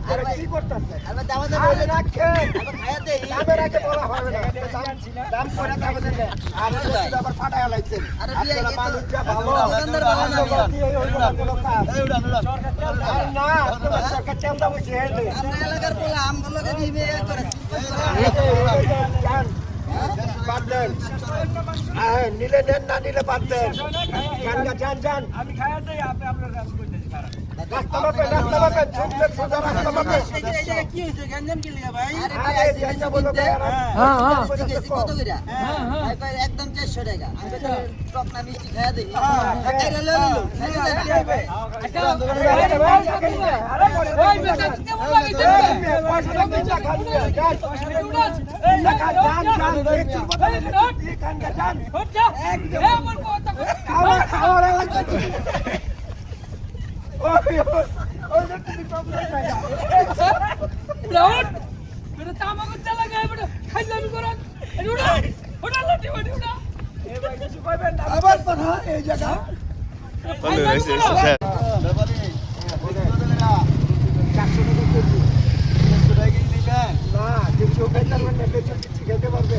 আপনারা কি করতেছেন? আরে দাম দে আরে রাখেন। আবার খায়া দেই দামের আগে বলা হবে না। দাম করে দাম দেন। আর এটা আবার ফাটায় লাইছেন। আরে বিয়া আপনারা কি তো মানুষটা ভালো। দোকানদার ভালো না মিয়া। এই হইলো না কোনো কাজ। আর না, আপনারা সরকার চান্দা বসে হেঁটে। আমরা এলাকার পোলা আমগুলোকে দিবে করে যান। বাদ দেন। নিলে নেন, না নিলে বাদ দেন। যান। আমি খাইয়া দেই আপনি আপনার কাজ করতেছি খারাপ রাস্তা মাপেন, ঝুঁকলে সোজা রাস্তা মাপেন। এই জায়গা কি হইছে গঞ্জাম কি লাগা ভাই আরে আরে জায়গা বলো তো আর। কত কইরা ভাই ভাই একদম 400 টাকা আমি তো টক না মিষ্টি খায়া দেই খাইরা লইলো আবার কথা এই জায়গা না কিছু খেতে পারবে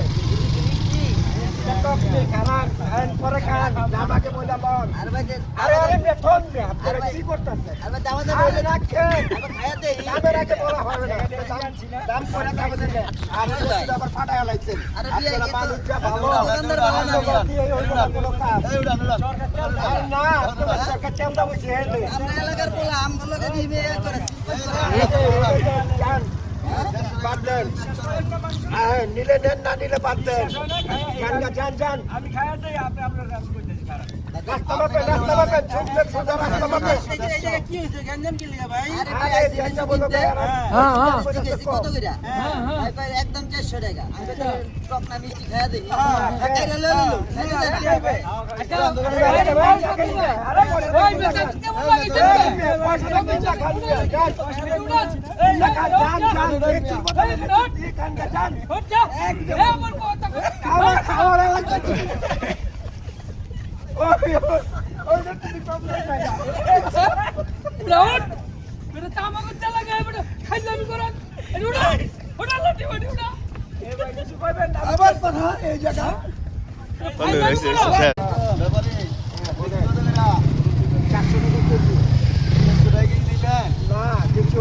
পরে খান আমাকে বলে বল আরে ভাই আরে বেতন আপনারা কি করতেছেন? আরে দাম দে আরে রাখেন। আবার খায়া দেই দামের আগে বলা হবে না। দাম করে দাম দেন। আর এটা আবার ফাটায় লাইছেন। আরে বিয়া আপনারা কি তো মানুষটা ভালো। দোকানদার ভালো না মিয়া। এই হইলো না কোনো কাজ। আর না, আপনারা সরকার চান্দা বসে হেঁটে। আমরা এলাকার পোলা আমগুলোকে দিবে করে যান। বাদ দেন। নিলে নেন, না নিলে বাদ দেন। যান। আমি খাইয়া দেই আপনি আপনার কাজ করতেছি খারাপ রাস্তা মাপেন, ঝুঁকলে সোজা রাস্তা মাপেন। এই জায়গা কি হইছে গঞ্জাম কি লাগা ভাই আরে জায়গা বলো তো আর। কত কইরা ভাই ভাই একদম 400 টাকা আমি তো টক না মিষ্টি খায়া দেই খাইরা লইলো আবার কথা এই জায়গা না কিছু